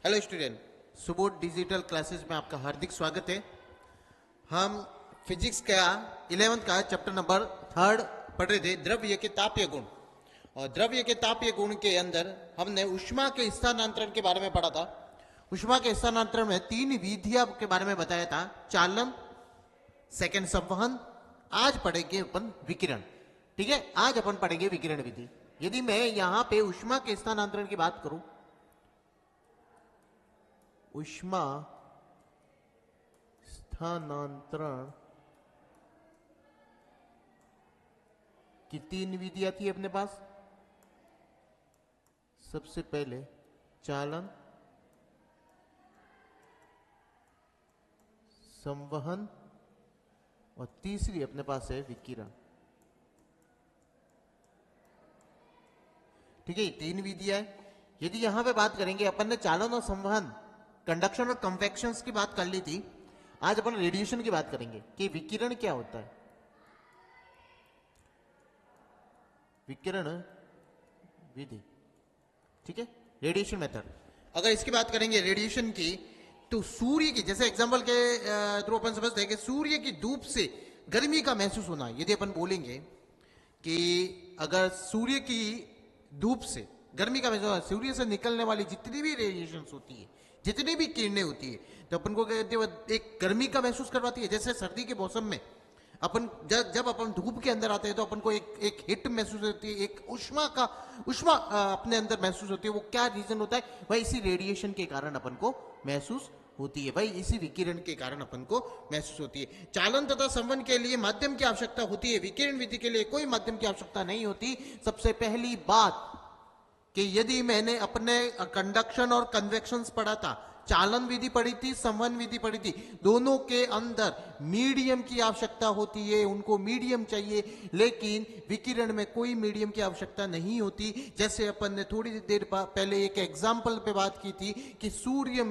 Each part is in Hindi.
Hello student, Subodh digital classes में आपका हार्दिक स्वागत है। हम फिजिक्स का 11th का चैप्टर नंबर 3 पढ़ रहे थे, द्रव्य के तापीय गुण। और द्रव्य के तापीय गुण के अंदर हमने ऊष्मा के स्थानांतरण के बारे में पढ़ा था। ऊष्मा के स्थानांतरण में 3 विधियां के बारे में बताया था, चालन, सेकंड संवहन। आज पढ़ेंगे अपन विकिरण। ठीक है, आज अपन पढ़ेंगे विकिरण विधि। यदि मैं यहां पे ऊष्मा के स्थानांतरण की बात करूं, ऊष्मा स्थानांतरण की 3 विधियां थी अपने पास। सबसे पहले चालन, संवहन और तीसरी अपने पास है विकिरण। ठीक है, 3 विधियां है। यदि यहां पे बात करेंगे, अपन ने चालन और संवहन, कंडक्शन और कन्वेक्शन की बात कर ली थी। आज अपन रेडिएशन की बात करेंगे कि विकिरण क्या होता है। विकिरण विधि, ठीक है, रेडिएशन मेथड। अगर इसकी बात करेंगे रेडिएशन की, तो सूर्य की, जैसे एग्जांपल के थ्रू अपन समझते हैं कि सूर्य की धूप से गर्मी का महसूस होना। यदि अपन बोलेंगे कि अगर सूर्य की धूप से गर्मी का महसूस, सूर्य से निकलने वाली जितनी भी रेडिएशन होती है, जितनी भी किरणें होती है, तो अपन को कहते हैं एक गर्मी का महसूस करवाती है। जैसे सर्दी के मौसम में अपन जब अपन धूप के अंदर आते हैं तो अपन को एक हिट महसूस होती है, एक उष्मा अपने अंदर महसूस होती है। वो क्या रीजन होता है? भाई इसी रेडिएशन के कारण अपन को महसूस होती है, भाई इसी विकिरण के कारण अपन को महसूस होती है। चालन तथा संवहन के लिए माध्यम की आवश्यकता होती है, विकिरण विधि के लिए कोई माध्यम की आवश्यकता नहीं होती। सबसे पहली बात कि यदि मैंने अपने कंडक्शन और कन्वेक्शन पढ़ा था, चालन विधि पढ़ी थी, संवहन विधि पढ़ी थी, दोनों के अंदर मीडियम की आवश्यकता होती है, उनको मीडियम चाहिए। लेकिन विकिरण में कोई मीडियम की आवश्यकता नहीं होती। जैसे अपन ने थोड़ी देर पहले एक एग्जाम्पल पे बात की थी कि सूर्य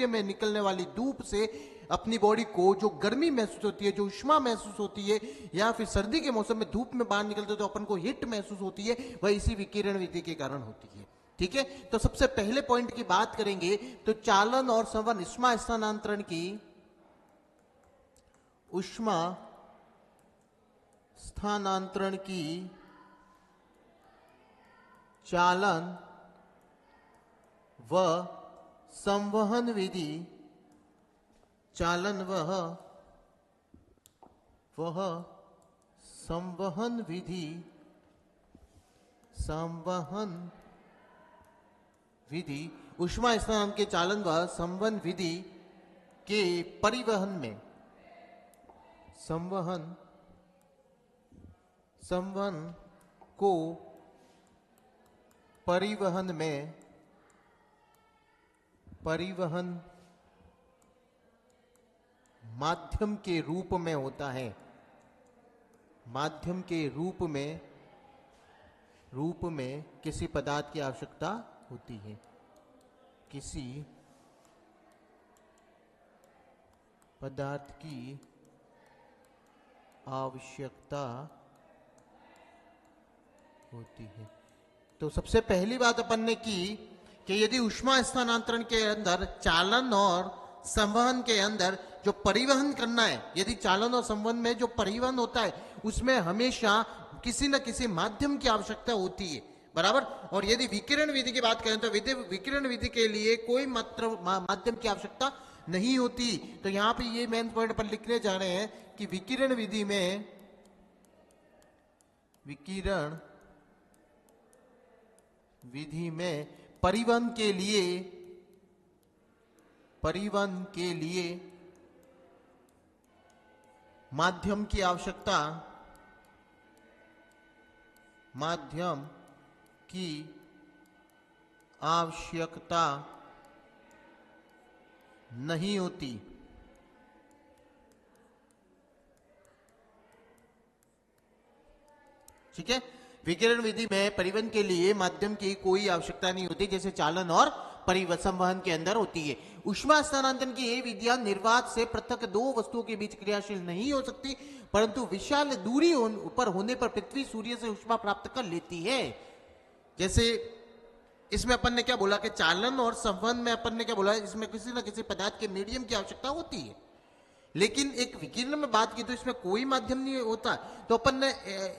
में निकलने वाली धूप से अपनी बॉडी को जो गर्मी महसूस होती है, जो उष्मा महसूस होती है, या फिर सर्दी के मौसम में धूप में बाहर निकलते तो अपन को हीट महसूस होती है, वह इसी विकिरण विधि के कारण होती है। ठीक है, तो सबसे पहले पॉइंट की बात करेंगे तो चालन और संवहन, ऊष्मा स्थानांतरण की, ऊष्मा स्थानांतरण की चालन व संवहन विधि, चालन वह संवहन विधि, ऊष्मा स्थानांतरण के चालन व संवहन विधि के परिवहन में, संवहन को परिवहन माध्यम के रूप में होता है। माध्यम के रूप में किसी पदार्थ की आवश्यकता होती है, किसी पदार्थ की आवश्यकता होती है। तो सबसे पहली बात अपन ने की कि यदि ऊष्मा स्थानांतरण के अंदर, चालन और संवहन के अंदर जो परिवहन करना है, यदि चालन और संवहन में जो परिवहन होता है उसमें हमेशा किसी न किसी माध्यम की आवश्यकता होती है, बराबर। और यदि विकिरण विधि की बात करें तो विकिरण विधि के लिए कोई माध्यम की आवश्यकता नहीं होती। तो यहां पे ये मेन पॉइंट पर लिखने जा रहे हैं कि विकिरण विधि में परिवहन के लिए माध्यम की आवश्यकता नहीं होती। ठीक है, विकिरण विधि में परिवहन के लिए माध्यम की कोई आवश्यकता नहीं होती, जैसे चालन और संवहन के अंदर होती है। ऊष्मा स्थानांतरण की ये विधियां निर्वात से पृथक दो वस्तुओं के बीच क्रियाशील नहीं हो सकती, परंतु विशाल दूरी पर होने पर पृथ्वी सूर्य से ऊष्मा प्राप्त कर लेती है। जैसे इसमें अपन ने क्या बोला कि चालन और संवहन में अपन ने क्या बोला, इसमें किसी ना किसी पदार्थ के मीडियम की आवश्यकता होती है। लेकिन एक विकिरण में बात की तो इसमें कोई माध्यम नहीं होता। तो अपन ने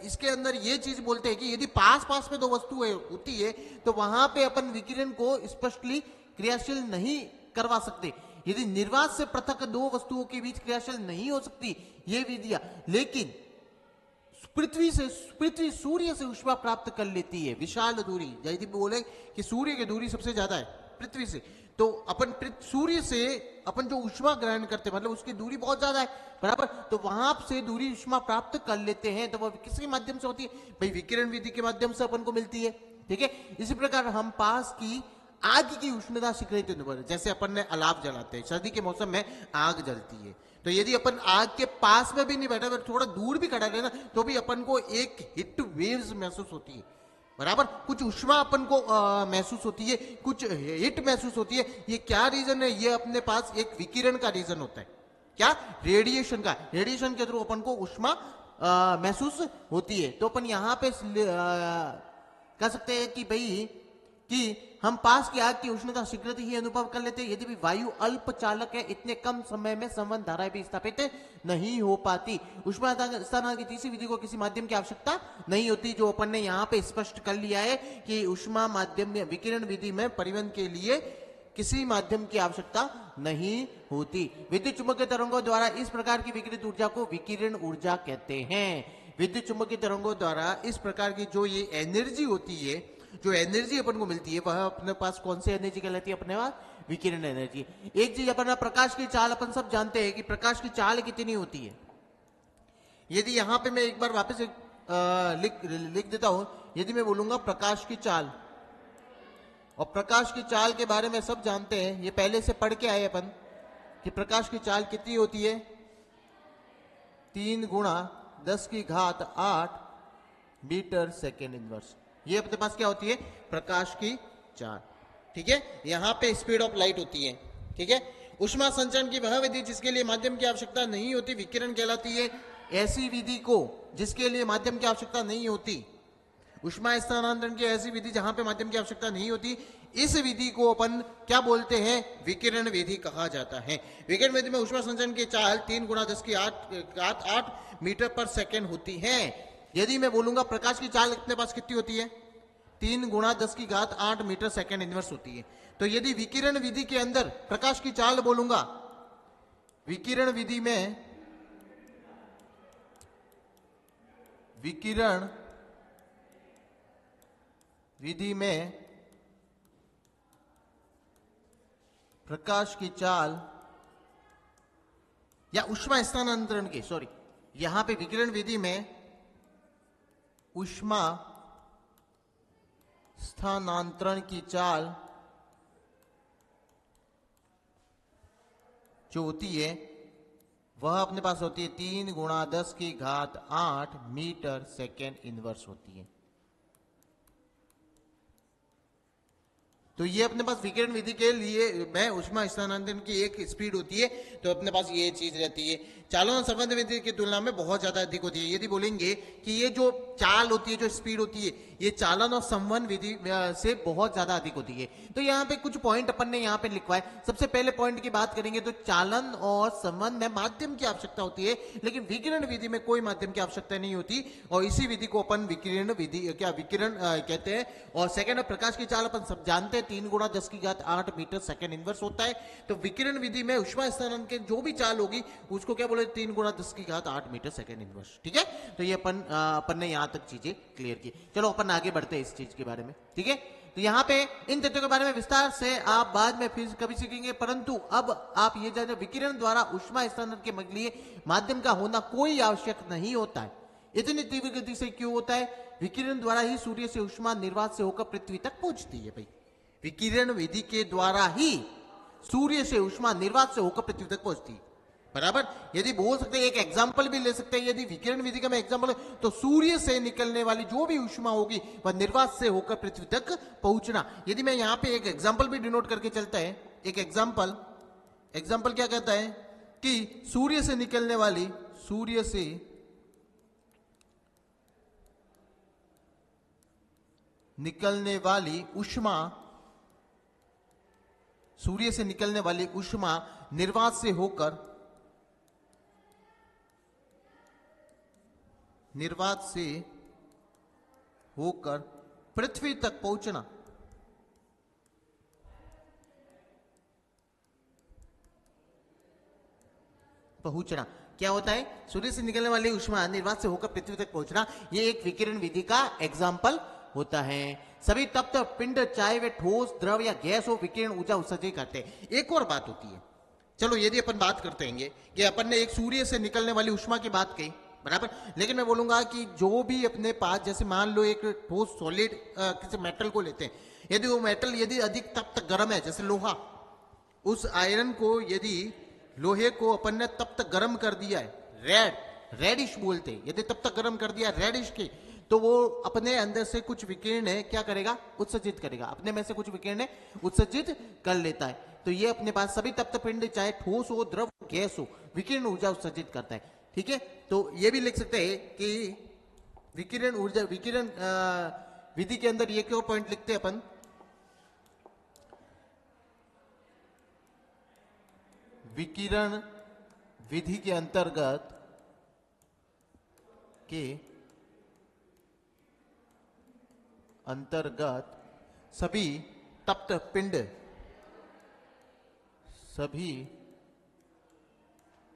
इसके अंदर ये चीज बोलते हैं कि यदि पास पास में दो वस्तुएं होती है तो वहां पे अपन विकिरण को स्पष्टली क्रियाशील नहीं करवा सकते। यदि निर्वात से पृथक दो वस्तुओं के बीच क्रियाशील नहीं हो सकती ये विधियां, लेकिन पृथ्वी सूर्य से ऊष्मा प्राप्त कर लेती है विशाल दूरी। यदि बोले कि सूर्य की दूरी सबसे ज्यादा है पृथ्वी से, तो अपन सूर्य से अपन जो ऊष्मा ग्रहण करते हैं मतलब उसकी दूरी बहुत ज्यादा है, बराबर, तो वहां से दूरी ऊष्मा प्राप्त कर लेते हैं। तो वह किसके माध्यम से होती है भाई? विकिरण विधि के माध्यम से अपन को मिलती है। ठीक है, इसी प्रकार हम पास की आग की उष्णता स्वीकृति, जैसे अपन ने अलाव जलाते हैं, सर्दी के मौसम में आग जलती है, तो यदि अपन आग के पास में भी नहीं बैठा, थोड़ा दूर भी खड़ा रहे ना, तो भी अपन को एक हीट वेव्स महसूस होती है, बराबर, कुछ उष्मा अपन को महसूस होती है, कुछ हीट महसूस होती है। ये क्या रीजन है? ये अपने पास एक विकिरण का रीजन होता है। क्या? रेडिएशन का। रेडिएशन के थ्रू अपन को उष्मा महसूस होती है। तो अपन यहां पे कह सकते हैं कि भाई कि हम पास की आग की उष्णता स्वीकृति ही अनुभव कर लेते हैं। यदि भी वायु अल्प चालक है, इतने कम समय में संवहन धाराएं भी स्थापित नहीं हो पाती। उष्मा स्थानांतरण की तीसरी विधि को किसी माध्यम की आवश्यकता नहीं होती, जो अपन ने यहाँ पे स्पष्ट कर लिया है कि उष्मा माध्यम में विकिरण विधि में परिवहन के लिए किसी माध्यम की आवश्यकता नहीं होती। विद्युत चुंबकीय तरंगों द्वारा इस प्रकार की विकिरित ऊर्जा को विकिरण ऊर्जा कहते हैं। विद्युत चुंबकीय तरंगों द्वारा इस प्रकार की जो ये एनर्जी होती है, जो एनर्जी अपन को मिलती है, वह अपने पास कौन सी एनर्जी कहलाती है? अपने पास विकिरण एनर्जी। एक चीज अपन प्रकाश की चाल अपन सब जानते हैं कि प्रकाश की चाल कितनी होती है। यदि यहां पे मैं एक बार वापस लिख देता हूं, यदि मैं बोलूंगा प्रकाश की चाल, और प्रकाश की चाल के बारे में सब जानते हैं, ये पहले से पढ़ के आए अपन कि प्रकाश की चाल कितनी होती है? 3 × 10⁸ मीटर सेकेंड इनवर्स। ये अपने पास क्या होती है? प्रकाश की चाल। ठीक है, यहां पे स्पीड ऑफ लाइट होती है। ठीक है, उष्मा संचरण की वह विधि जिसके लिए माध्यम की आवश्यकता नहीं होती विकिरण कहलाती है। ऐसी विधि को जिसके लिए माध्यम की आवश्यकता नहीं होती, उष्मा स्थानांतरण की ऐसी विधि जहां पे माध्यम की आवश्यकता नहीं होती, इस विधि को अपन क्या बोलते हैं? विकिरण विधि कहा जाता है। विकिरण विधि में उष्मा संचरण की चाल 3 × 10⁸ मीटर पर सेकेंड होती है। यदि मैं बोलूंगा प्रकाश की चाल अपने पास कितनी होती है? 3 × 10⁸ मीटर सेकेंड इनवर्स होती है। तो यदि विकिरण विधि के अंदर प्रकाश की चाल बोलूंगा, विकिरण विधि में प्रकाश की चाल या उष्मा स्थानांतरण की, सॉरी, यहां पे विकिरण विधि में उष्मा स्थानांतरण की चाल जो होती है वह अपने पास होती है 3 × 10⁸ मीटर सेकेंड इनवर्स होती है। तो ये अपने पास विकिरण विधि के लिए में उष्मा स्थानांतरण की एक स्पीड होती है, तो अपने पास ये चीज रहती है। चालन और संवहन विधि की तुलना में बहुत ज्यादा अधिक होती है। यदि बोलेंगे कि ये जो चाल होती है, जो स्पीड होती है, ये चालन और संवहन विधि से बहुत ज्यादा अधिक होती है। तो यहाँ पे कुछ पॉइंट अपन ने यहाँ पे लिखवाए। सबसे पहले पॉइंट की बात करेंगे तो चालन और संवहन में माध्यम की आवश्यकता होती है, लेकिन विकिरण विधि में कोई माध्यम की आवश्यकता नहीं होती, और इसी विधि को अपन विकिरण विधि विकिरण कहते हैं। और सेकेंड, प्रकाश की चाल अपन सब जानते हैं 3 × 10⁸ मीटर सेकेंड इनवर्स होता है। तो विकिरण विधि में उष्मा स्थानांतरण के जो भी चाल होगी उसको क्या बोले? 3 × 10⁸ मीटर सेकेंड इनवर्स। ठीक है, तो ये अपन ने यहां तक चीजें क्लियर की। चलो अपन आगे बढ़ते हैं इस चीज के बारे में। ठीक है, तो यहाँ पे इन तथ्यों के बारे में विस्तार से आप बाद में फिर कभी सीखेंगे, परंतु अब आप ये जाने विकिरण द्वारा उष्मा स्थानांतरण के लिए माध्यम का होना कोई आवश्यक नहीं होता है। इतनी तीव्र गति से क्यों होता है? विकिरण द्वारा ही सूर्य से उष्मा निर्वात से होकर पृथ्वी तक पहुंचती है। भाई, विकिरण विधि के द्वारा ही सूर्य से उष्मा निर्वात से होकर पृथ्वी तक पहुंचती है, बराबर। यदि बोल सकते हैं, एक एग्जाम्पल भी ले सकते हैं, यदि विकिरण विधि का मैं एग्जाम्पल, तो सूर्य से निकलने वाली जो भी उष्मा होगी वह निर्वात से होकर पृथ्वी तक पहुंचना। यदि मैं यहां पे एक एग्जाम्पल भी डिनोट करके चलता है, एक एग्जाम्पल क्या कहता है कि सूर्य से निकलने वाली उष्मा सूर्य से निकलने वाली ऊष्मा निर्वात से होकर पृथ्वी तक पहुंचना। क्या होता है? सूर्य से निकलने वाली ऊष्मा निर्वात से होकर पृथ्वी तक पहुंचना, यह एक विकिरण विधि का एग्जाम्पल होता है। सभी तप्त पिंड चाहे वे ठोस, द्रव या गैस हो, विकिरण ऊर्जा उत्सर्जित करते हैं। एक और बात होती है, चलो यदि अपन बात करते हैं कि अपन ने एक सूर्य से निकलने वाली ऊष्मा की बात कही, बराबर, लेकिन मैं बोलूंगा कि जो भी अपने पास, जैसे मान लो एक ठोस सॉलिड किसी मेटल को लेते हैं, यदि वो मेटल यदि अधिक तप्त गर्म है, जैसे लोहा, उस आयरन को यदि लोहे को अपन ने तप्त गर्म कर दिया है, रेडिश बोलते हैं, यदि तप्त गर्म कर दिया रेडिश के, तो वो अपने अंदर से कुछ विकिरण क्या करेगा? उत्सर्जित करेगा, अपने में से कुछ विकिरण उत्सर्जित कर लेता है। तो ये अपने पास सभी तप्त पिंड चाहे ठोस हो, द्रव, गैस हो, विकिरण ऊर्जा उत्सर्जित करता है। ठीक है, तो ये भी लिख सकते हैं कि विकिरण ऊर्जा, विकिरण विधि के अंदर ये क्यों पॉइंट लिखते हैं अपन? विकिरण विधि के अंतर्गत सभी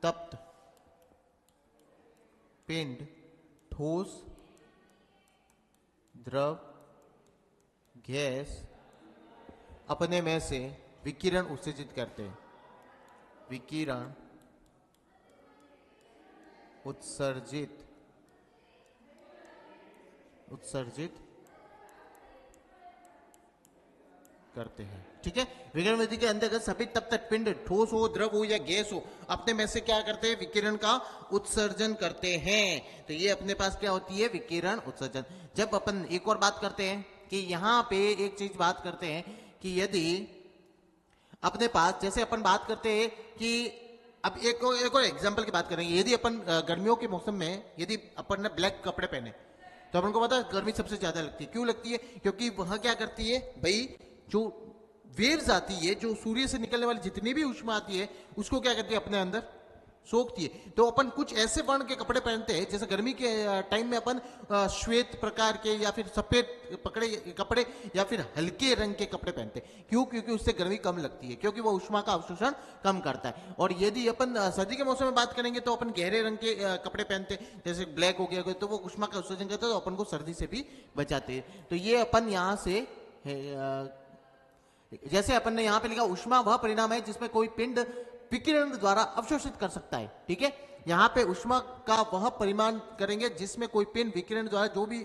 तप्त पिंड ठोस, द्रव, गैस अपने में से विकिरण उत्सर्जित करते हैं। विकिरण उत्सर्जित करते हैं। ठीक है, विकिरण विधि के अंतर्गत सभी तप्त पिंड ठोस हो, द्रव हो या गैस हो, अपने में से क्या करते हैं? विकिरण का उत्सर्जन करते हैं। तो ये अपने पास क्या होती है? विकिरण उत्सर्जन। जब अपन एक और बात करते हैं कि यहां पे एक चीज बात करते हैं कि यदि अपने पास, जैसे अपन बात करते हैं कि अब एक और एग्जांपल की बात करेंगे, यदि अपन गर्मियों के मौसम में यदि अपन ने ब्लैक कपड़े पहने, तो अपन को पता है गर्मी सबसे ज्यादा लगती है। क्यों लगती है? क्योंकि वह क्या करती है भाई, जो वेव्स आती है, जो सूर्य से निकलने वाली जितनी भी ऊष्मा आती है, उसको क्या करती है? अपने अंदर सोखती है। तो अपन कुछ ऐसे वर्ण के कपड़े पहनते हैं, जैसे गर्मी के टाइम में अपन श्वेत प्रकार के या फिर सफेद कपड़े या फिर हल्के रंग के कपड़े पहनते हैं। क्यों? क्योंकि उससे गर्मी कम लगती है, क्योंकि वो ऊष्मा का अवशोषण कम करता है। और यदि अपन सर्दी के मौसम में बात करेंगे तो अपन गहरे रंग के कपड़े पहनते हैं, जैसे ब्लैक हो गया, तो वो ऊष्मा का अवशोषण करता है, तो अपन को सर्दी से भी बचाते हैं। तो ये अपन यहाँ से, जैसे अपन ने यहां पे लिखा, ऊष्मा वह परिणाम है जिसमें कोई पिंड विकिरण द्वारा अवशोषित कर सकता है। ठीक है, यहां पे ऊष्मा का वह परिमाण करेंगे जिसमें कोई पिंड विकिरण द्वारा जो भी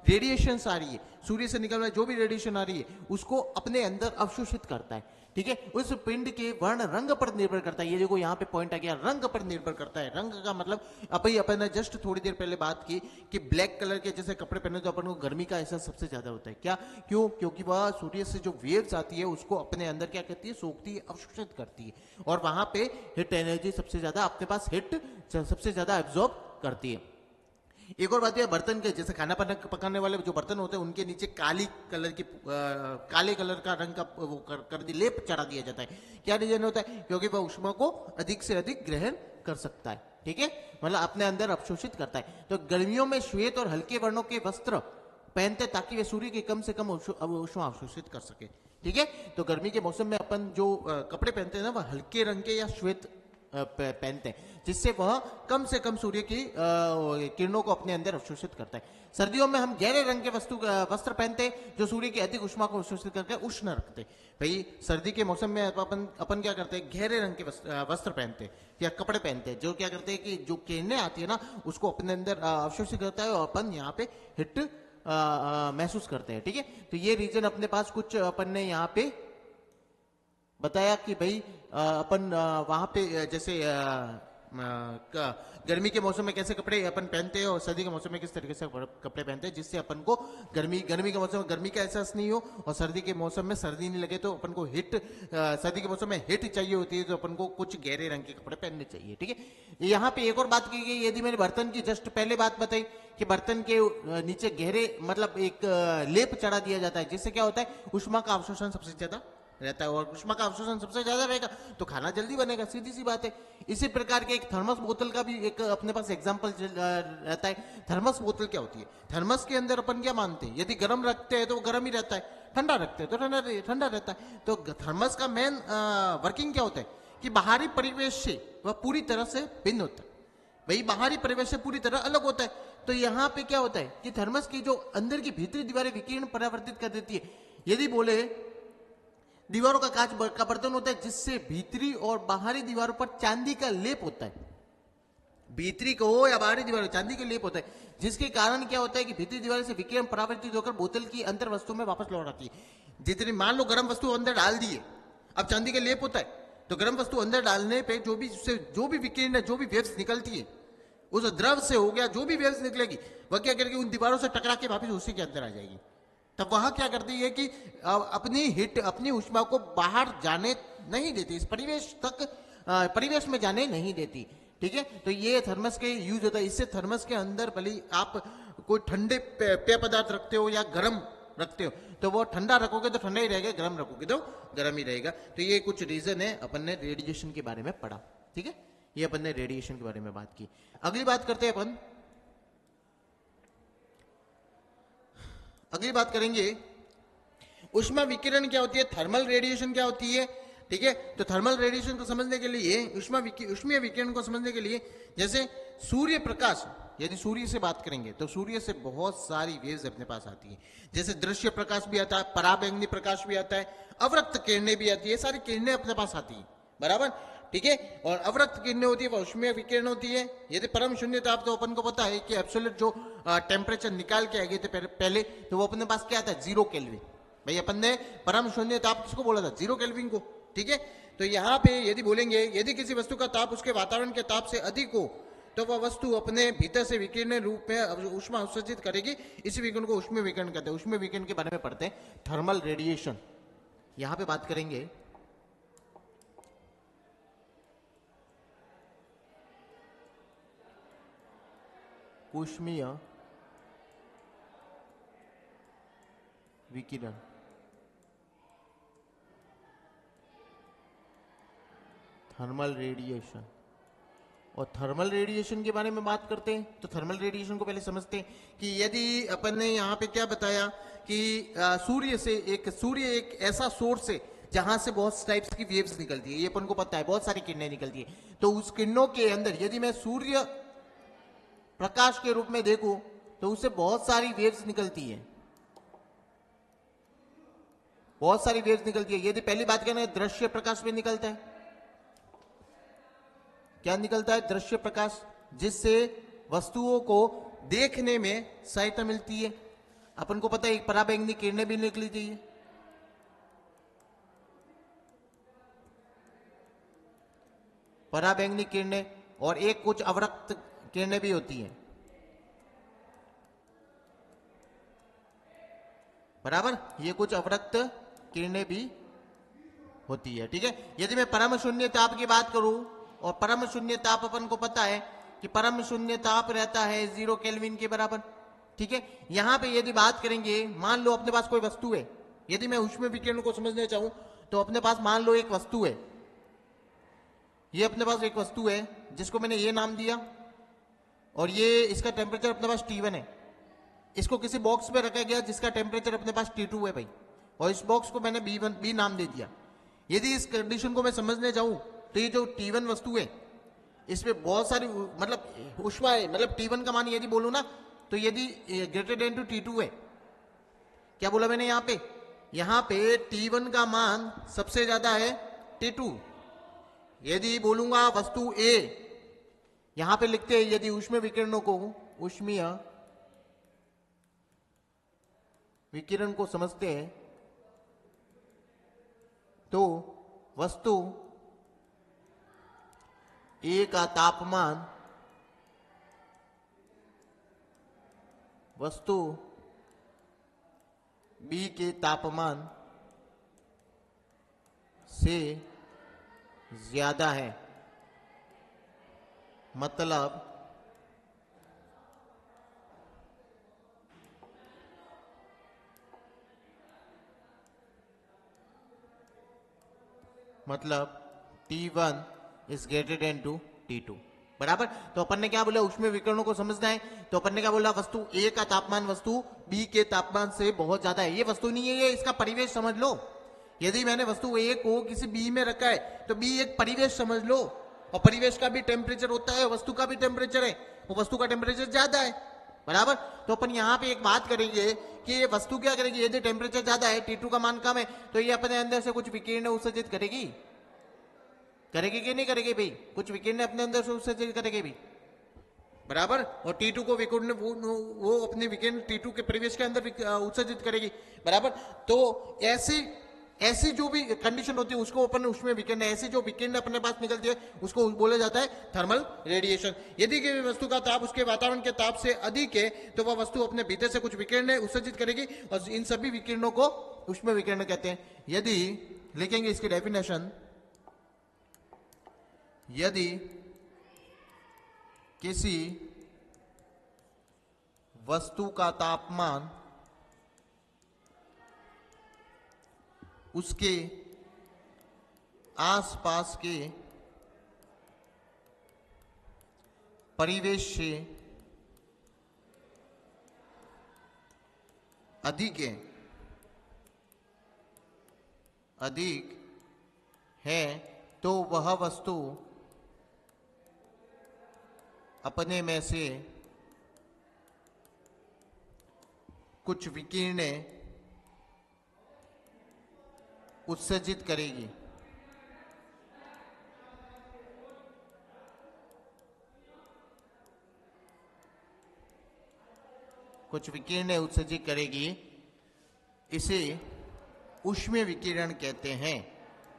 रेडिएशन आ रही है, सूर्य से निकल रहा है जो भी रेडिएशन आ रही है, उसको अपने अंदर अवशोषित करता है। ठीक है, उस पिंड के वर्ण रंग पर निर्भर करता है। ये देखो यहाँ पे पॉइंट आ गया, रंग पर निर्भर करता है। रंग का मतलब अपन ने जस्ट थोड़ी देर पहले बात की कि ब्लैक कलर के जैसे कपड़े पहने तो अपन को गर्मी का एहसास सबसे ज्यादा होता है। क्या? क्यों? क्योंकि वह सूर्य से जो वेव्स आती है उसको अपने अंदर क्या करती है? सोखती है, अवशोषित करती है, और वहां पे हिट एनर्जी सबसे ज्यादा अपने पास हिट सबसे ज्यादा एब्जॉर्ब करती है। एक और बात है, बर्तन के, जैसे खाना पकाने वाले जो बर्तन होते हैं उनके नीचे काले कलर का रंग का वो कर दी लेप चढ़ा दिया जाता है। क्या रीजन होता है? क्योंकि वह ऊष्मा को अधिक से अधिक ग्रहण कर सकता है। ठीक है, मतलब अपने अंदर अवशोषित करता है। तो गर्मियों में श्वेत और हल्के वर्णों के वस्त्र पहनते ताकि वे सूर्य के कम से कम ऊष्मा अवशोषित कर सके। ठीक है, तो गर्मी के मौसम में अपन जो कपड़े पहनते हैं ना, वह हल्के रंग के या श्वेत पहनते हैं, जिससे वह कम से कम सूर्य की किरणों को अपने अंदर अवशोषित करता है। सर्दियों में हम गहरे रंग के वस्त्र पहनते हैं जो सूर्य की अधिक ऊष्मा को अवशोषित करके उष्ण रखते हैं। भाई सर्दी के मौसम में अपन क्या करते हैं? गहरे रंग के वस्त्र पहनते हैं या कपड़े पहनते हैं, जो क्या करते हैं कि जो किरणें आती है ना उसको अपने अंदर अवशोषित करता है, और अपन यहाँ पे हिट महसूस करते हैं। ठीक है, तो ये रीजन अपने पास कुछ अपन ने यहाँ पे बताया कि भाई अपन वहां पे जैसे गर्मी के मौसम में कैसे कपड़े अपन पहनते हैं और सर्दी के मौसम में किस तरीके से कपड़े पहनते हैं, जिससे अपन को गर्मी के मौसम में गर्मी का एहसास नहीं हो और सर्दी के मौसम में सर्दी नहीं लगे। तो अपन को सर्दी के मौसम में हिट चाहिए होती है, तो अपन को कुछ गहरे रंग के कपड़े पहनने चाहिए। ठीक है, यहाँ पे एक और बात की गई, यदि मैंने बर्तन की जस्ट पहले बात बताई कि बर्तन के नीचे गहरे मतलब एक लेप चढ़ा दिया जाता है, जिससे क्या होता है? ऊष्मा का अवशोषण सबसे ज्यादा रहता है और ऊष्मा का अवशोषण सबसे ज्यादा रहेगा तो खाना जल्दी बनेगा, सीधी सी बात है। इसी प्रकार के एक थर्मस बोतल का भी एक अपने पास एग्जांपल रहता है। थर्मस बोतल क्या होती है? थर्मस के अंदर अपन क्या मानते हैं, यदि गर्म रखते हैं तो वो गर्म ही रहता है, ठंडा रखते हैं तो ठंडा रहता है। तो थर्मस का मेन वर्किंग क्या होता है कि बाहरी परिवेश से वह पूरी तरह से भिन्न होता है, वही बाहरी परिवेश से पूरी तरह अलग होता है। तो यहाँ पे क्या होता है कि थर्मस की जो अंदर की भीतरी दीवारें विकिरण परावर्तित कर देती है। यदि बोले दीवारों का कांच का बर्तन होता है जिससे भीतरी और बाहरी दीवारों पर चांदी का लेप होता है, भीतरी को हो या बाहरी दीवार चांदी का लेप होता है, जिसके कारण क्या होता है कि भीतरी दीवार से विकिरण परावर्तित होकर बोतल की अंतर वस्तु में वापस लौट आती है। जितनी मान लो गर्म वस्तु अंदर डाल दिए, अब चांदी का लेप होता है तो गर्म वस्तु अंदर डालने पे जो भी विकिरण है, जो भी वेव्स निकलती है उस द्रव से हो गया, जो भी वेव्स निकलेगी वह क्या करेगी, उन दीवारों से टकरा के वापस उसी के अंदर आ जाएगी। तब वहां क्या करती है कि अपनी हिट, अपनी ऊष्मा को बाहर जाने नहीं देती, इस परिवेश तक, परिवेश में जाने नहीं देती। ठीक है, तो ये थर्मस के यूज होता है। इससे थर्मस के अंदर भले आप कोई ठंडे पेय पदार्थ रखते हो या गर्म रखते हो तो वो ठंडा रखोगे तो ठंडा ही रहेगा, गर्म रखोगे तो गर्म ही रहेगा। तो ये कुछ रीजन है, अपन ने रेडिएशन के बारे में पढ़ा। ठीक है, ये अपन ने रेडिएशन के बारे में बात की। अगली बात करते हैं अपन, अगली बात करेंगे ऊष्मा विकिरण क्या होती है, थर्मल रेडिएशन क्या होती है। ठीक है, तो थर्मल रेडिएशन को समझने के लिए, ऊष्मीय विकिरण को समझने के लिए, जैसे सूर्य प्रकाश, यदि सूर्य से बात करेंगे तो सूर्य से बहुत सारी वेव्स अपने पास आती है। जैसे दृश्य प्रकाश भी आता है, पराबैंगनी प्रकाश भी आता है, अवरक्त किरणें भी आती है, सारी किरणें अपने पास आती है, बराबर। ठीक है, और अवरक्त किरणें होती है वह ऊष्मीय विकिरण होती है। यदि परम शून्य ताप, तो अपन को पता है कि एब्सोल्यूट जो टेम्परेचर निकाल के आ गए थे पहले, तो वो अपने पास क्या आता है, 0 केल्विन। भाई अपन ने परम शून्य ताप किसको बोला था, 0 केल्विन को। ठीक है, तो यहाँ पे यदि बोलेंगे यदि किसी वस्तु का ताप उसके वातावरण के ताप से अधिक हो तो वह वस्तु अपने भीतर से विकिरण रूप में ऊष्मा उत्सर्जित करेगी। इसी विकिरण को ऊष्मीय विकिरण कहते हैं। ऊष्मीय विकिरण के बारे में पढ़ते हैं, थर्मल रेडिएशन। यहां पे बात करेंगे ऊष्मीय विकिरण। थर्मल रेडिएशन, और थर्मल रेडिएशन के बारे में बात करते हैं तो थर्मल रेडिएशन को पहले समझते हैं कि यदि अपन ने यहाँ पे क्या बताया कि सूर्य एक ऐसा सोर्स है जहां से बहुत टाइप्स की वेव्स निकलती है, ये अपन को पता है, बहुत सारी किरणें निकलती है। तो उस किरणों के अंदर यदि मैं सूर्य प्रकाश के रूप में देखूं तो उससे बहुत सारी वेव्स निकलती है, बहुत सारी वेव्स निकलती है। यदि पहली बात करें, दृश्य प्रकाश भी निकलता है। क्या निकलता है? दृश्य प्रकाश, जिससे वस्तुओं को देखने में सहायता मिलती है। अपन को पता है पराबैंगनी किरणें भी निकली थी, पराबैंगनी किरणें, और एक कुछ अवरक्त किरणें भी होती हैं, बराबर। ये कुछ अवरक्त किरणें भी होती है। ठीक है, यदि मैं परम शून्य ताप की बात करूं, और परम शून्य ताप अपन को पता है कि परम शून्य ताप रहता है 0 केल्विन के बराबर। ठीक है, यहां पे यदि बात करेंगे, मान लो अपने पास कोई वस्तु है, यदि मैं ऊष्मीय विकिरण को समझना चाहूं तो अपने पास मान लो एक वस्तु है, ये अपने पास एक वस्तु है जिसको मैंने ये नाम दिया, और ये इसका टेम्परेचर अपने पास T1 है। इसको किसी बॉक्स में रखा गया जिसका टेम्परेचर अपने पास T2 है भाई, और इस बॉक्स को मैंने B नाम दे दिया। यदि इस कंडीशन को मैं समझने जाऊं तो ये जो T1 वस्तु है इसमें बहुत सारी मतलब ऊष्मा है, मतलब T1 का मान यदि बोलूं ना तो यदि ग्रेटर देन टू T2 है, क्या बोला मैंने यहाँ पे T1 का मान सबसे ज्यादा है T2। यदि बोलूंगा वस्तु A, यहां पे लिखते हैं यदि ऊष्मीय विकिरणों को, ऊष्मीय विकिरण को समझते हैं तो वस्तु A का तापमान वस्तु B के तापमान से ज्यादा है, मतलब मतलब T1 is greater than to T2, बराबर। तो अपन ने क्या बोला, ऊष्मीय विकिरणों को समझना है, तो अपन ने क्या बोला, वस्तु ए का तापमान वस्तु बी के तापमान से बहुत ज्यादा है। ये वस्तु नहीं है, ये इसका परिवेश समझ लो। यदि मैंने वस्तु ए को किसी बी में रखा है तो बी एक परिवेश समझ लो, और परिवेश का भी टेम्परेचर होता है, वस्तु का भी टेम्परेचर है, वो वस्तु का टेम्परेचर ज्यादा है, बराबर। तो अपन यहाँ पे एक बात करेंगे कि ये वस्तु क्या करेगी, यदि टेम्परेचर ज्यादा है, T2 का मान कम है, तो ये अपने अंदर से कुछ विकिरण उत्सर्जित करेगी, करेगी कि नहीं करेगी भाई, कुछ विकिरण अपने अंदर से उत्सर्जित करेगी भी, बराबर। और T2 को विकिरण वो अपने विकिरण T2 के परिवेश के अंदर उत्सर्जित करेगी, बराबर। तो ऐसी जो भी कंडीशन होती है उसको अपन उसमें विकिरण, ऐसी जो विकिरण अपने पास निकलती है उसको बोला जाता है थर्मल रेडिएशन। यदि किसी वस्तु का ताप उसके वातावरण के ताप से अधिक है तो वह वस्तु अपने भीतर से कुछ विकिरण उत्सर्जित करेगी, और इन सभी विकिरणों को ऊष्मीय विकिरण कहते हैं। यदि लिखेंगे इसकी डेफिनेशन, यदि किसी वस्तु का तापमान उसके आसपास के परिवेश से अधिक है तो वह वस्तु अपने में से कुछ विकिरणें उत्सर्जित करेगी, कुछ विकिरणें उत्सर्जित करेगी। इसे ऊष्मीय विकिरण कहते हैं।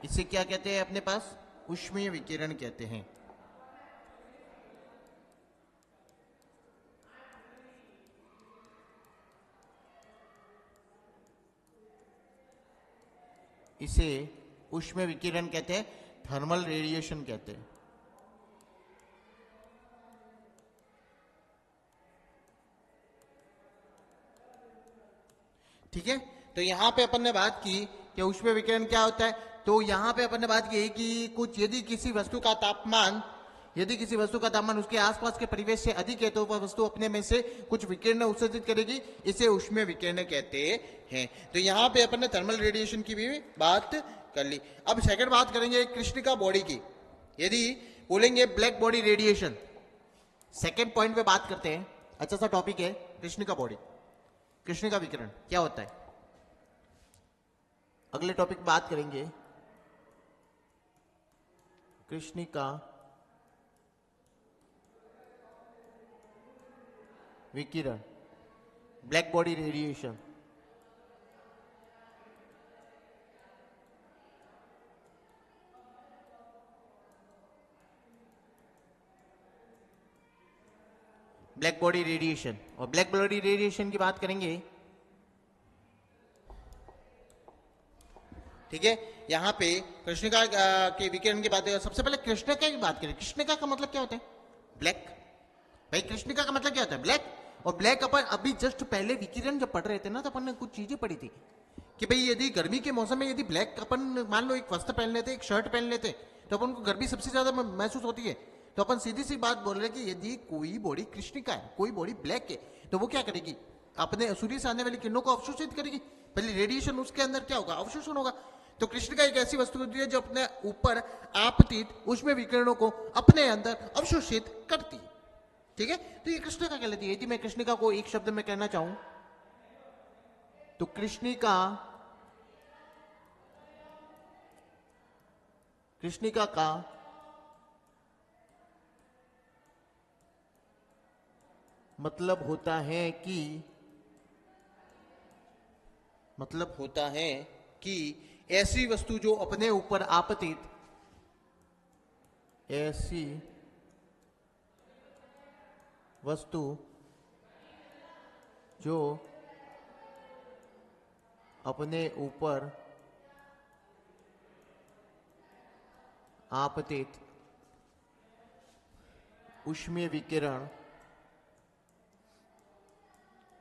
इसे क्या कहते हैं अपने पास, ऊष्मीय विकिरण कहते हैं। इसे ऊष्मीय विकिरण कहते हैं, थर्मल रेडिएशन कहते हैं। ठीक है, तो यहां पे अपन ने बात की कि ऊष्मीय विकिरण क्या होता है। तो यहां पे अपन ने बात की कि कुछ यदि किसी वस्तु का तापमान उसके आसपास के परिवेश से अधिक है तो वह वस्तु अपने में से कुछ विकिरण उत्सर्जित करेगी, इसे ऊष्मीय विकिरण कहते हैं। तो यहाँ पे अपन ने थर्मल रेडिएशन की भी बात कर ली। अब सेकंड बात करेंगे कृष्णिका बॉडी की। यदि बोलेंगे black body radiation, second point पे बात करते हैं। अच्छा सा टॉपिक है कृष्णिका बॉडी, कृष्णिका विकिरण क्या होता है, अगले टॉपिक बात करेंगे। कृष्णिका विकिरण, black body radiation. Black body radiation, और ब्लैक बॉडी रेडिएशन की बात करेंगे। ठीक है, यहां पे कृष्णिका के विकिरण की बात है। सबसे पहले कृष्णिका की बात करें। कृष्णिका का मतलब क्या होता है, ब्लैक। भाई कृष्णिका का मतलब क्या होता है, ब्लैक। और ब्लैक अपन अभी जस्ट पहले विकिरण जब पढ़ रहे थे ना, तो अपन ने कुछ चीजें पढ़ी थी कि भाई यदि गर्मी के मौसम में यदि ब्लैक अपन मान लो एक वस्त्र पहन लेते, एक शर्ट पहन लेते, तो अपन को गर्मी सबसे ज्यादा महसूस होती है। तो अपन सीधी सी बात बोल रहे कि यदि कोई बॉडी कृष्णिका है, कोई बॉडी ब्लैक है, तो वो क्या करेगी, अपने सूर्य से आने वाली किरणों को अवशोषित करेगी। पहले रेडिएशन उसके अंदर क्या होगा, अवशोषण होगा। तो कृष्णिका एक ऐसी वस्तु होती है जो अपने ऊपर आपतित ऊष्मीय विकिरणों को अपने अंदर अवशोषित करती है। ठीक है, तो ये कृष्णिका कहलाती है। यदि मैं कृष्णिका को एक शब्द में कहना चाहूं तो कृष्णिका का मतलब होता है कि ऐसी वस्तु जो अपने ऊपर आपतित, ऐसी वस्तु जो अपने ऊपर आपतित ऊष्मीय विकिरण,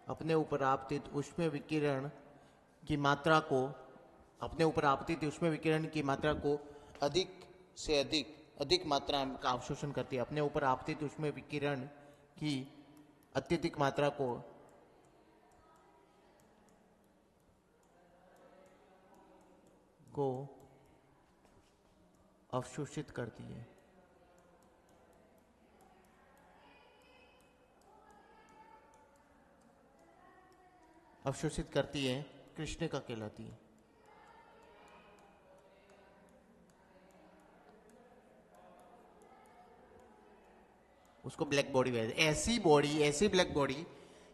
अपने ऊपर आपतित ऊष्मीय विकिरण की मात्रा को, अपने ऊपर आपतित ऊष्मीय विकिरण की मात्रा को अधिक से अधिक मात्रा का अवशोषण करती है, अपने ऊपर आपतित ऊष्मीय विकिरण की अत्यधिक मात्रा को अवशोषित करती है। अवशोषित करती है, कृष्णिका कहलाती है। उसको ब्लैक बॉडी कहते हैं। ऐसी ब्लैक बॉडी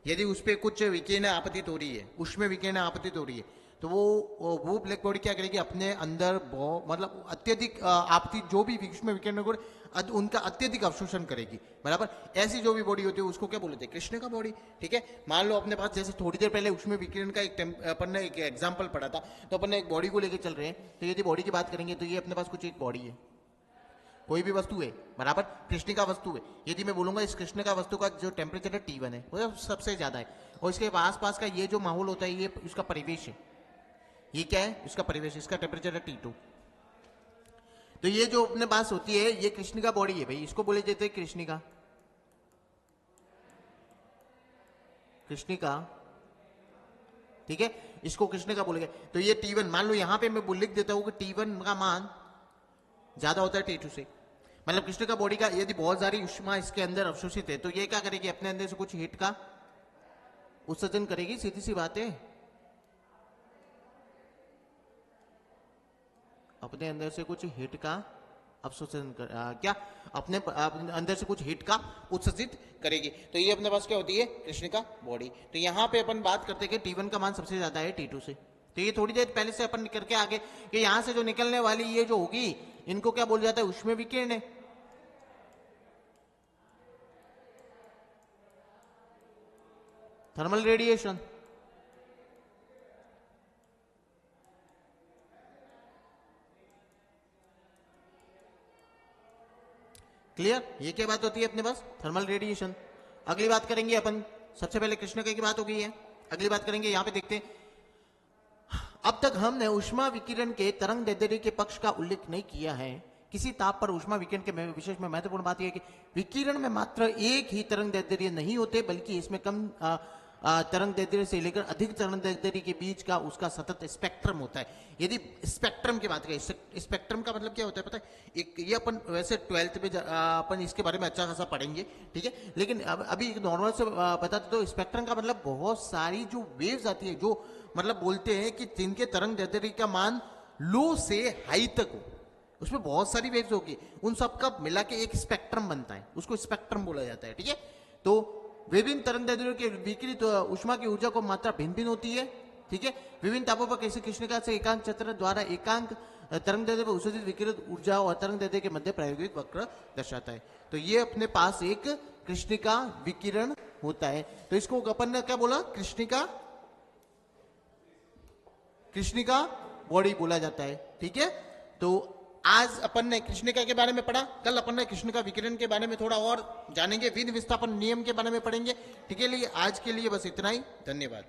यदि उस पर कुछ विकिरण आपतित हो रही है, उसमें विकिरण आपतित हो रही है, तो वो ब्लैक बॉडी क्या करेगी, अपने अंदर मतलब अत्यधिक आपतित जो भी उसमें विकिरण को उनका अत्यधिक अवशोषण करेगी, बराबर। ऐसी जो भी बॉडी होती है उसको क्या बोलते हैं, कृष्णिका बॉडी, ठीक है। मान लो अपने पास जैसे थोड़ी देर पहले उसमें विकिरण का अपन ने एक एग्जाम्पल पढ़ा था, तो अपन ने एक बॉडी को लेकर चल रहे हैं, तो यदि बॉडी की बात करेंगे तो ये अपने पास कुछ एक बॉडी है, कोई भी वस्तु है, बराबर, कृष्णिका वस्तु है। यदि मैं बोलूंगा इस कृष्णिका वस्तु का जो टेम्परेचर है T1 है, वो सबसे ज्यादा है, और इसके आसपास का ये जो माहौल होता है, ये उसका परिवेश है, ये क्या है, इसका परिवेश, इसका टेम्परेचर है T2। तो ये जो अपने पास होती है, ये कृष्णिका बॉडी है भाई, इसको बोले जाते हैं कृष्णिका, ठीक है, इसको कृष्णिका बोलेंगे। तो ये T1, मान लो यहां पे मैं लिख देता हूं कि T1 का मान ज्यादा होता है T2 से, मतलब कृष्णिका बॉडी का यदि बहुत सारी ऊष्मा इसके अंदर अवशोषित है, तो ये क्या करेगी, अपने अंदर से कुछ हीट का उत्सर्जन करेगी, सीधी सी बात है, अपने अंदर से कुछ हीट का अवशोषण क्या अपने अंदर से कुछ हीट का उत्सर्जित करेगी। तो ये अपने पास क्या होती है, कृष्णिका बॉडी। तो यहाँ पे अपन बात करते हैं कि T1 का मान सबसे ज्यादा है T2 से। तो ये थोड़ी देर पहले से अपन करके आगे कि यहां से जो निकलने वाली ये जो होगी, इनको क्या बोल जाता है, ऊष्मीय विकिरण है। थर्मल रेडिएशन, क्लियर, ये क्या बात होती है अपने पास, थर्मल रेडिएशन। अगली बात करेंगे अपन, सबसे पहले कृष्णिका की बात हो गई है, अगली बात करेंगे, यहां पे देखते हैं। अब तक हमने ऊष्मा विकिरण के तरंग दैर्ध्य के पक्ष का उल्लेख नहीं किया है। किसी ताप पर ऊष्मा विकिरण के विशेष में महत्वपूर्ण बात यह है कि विकिरण में मात्र एक ही तरंग दैर्ध्य नहीं होते, बल्कि इसमें कम तरंग दैर्ध्य से लेकर अधिक तरंग दैर्ध्य के बीच का उसका सतत स्पेक्ट्रम होता है। यदि स्पेक्ट्रम की बात करें, स्पेक्ट्रम का मतलब क्या होता है पता है, एक ये अपन वैसे 12th में अपन इसके बारे में अच्छा खासा पढ़ेंगे, ठीक है, लेकिन अभी नॉर्मल से बताते तो स्पेक्ट्रम का मतलब बहुत सारी जो वेव्स आती है, जो मतलब बोलते हैं कि जिनके तरंग दैर्ध्य का मान लो से हाई तक हो, उसमें बहुत सारी वेव्स होगी, उन सब का मिला के एक स्पेक्ट्रम बनता है, उसको स्पेक्ट्रम बोला जाता है, ठीक है। तो विभिन्न तरंग दैर्ध्यों के विकिरित ऊष्मा की ऊर्जा को मात्रा भिन्न भिन्न होती है, ठीक है। विभिन्न तापों पर कैसे कृष्णिका से एकांक चक्र द्वारा एकांक तरंग दैर्ध्य पर उत्सर्जित विकिरित ऊर्जा और तरंग दैर्ध्य के मध्य प्रायोगिक वक्र दर्शाता है। तो ये अपने पास एक कृष्णिका विकिरण होता है। तो इसको अपन ने क्या बोला, कृष्णिका बॉडी बोला जाता है, ठीक है। तो आज अपन ने कृष्णिका के बारे में पढ़ा, कल अपन ने कृष्णिका विकिरण के बारे में थोड़ा और जानेंगे, विस्थापन नियम के बारे में पढ़ेंगे, ठीक है। आज के लिए बस इतना ही, धन्यवाद।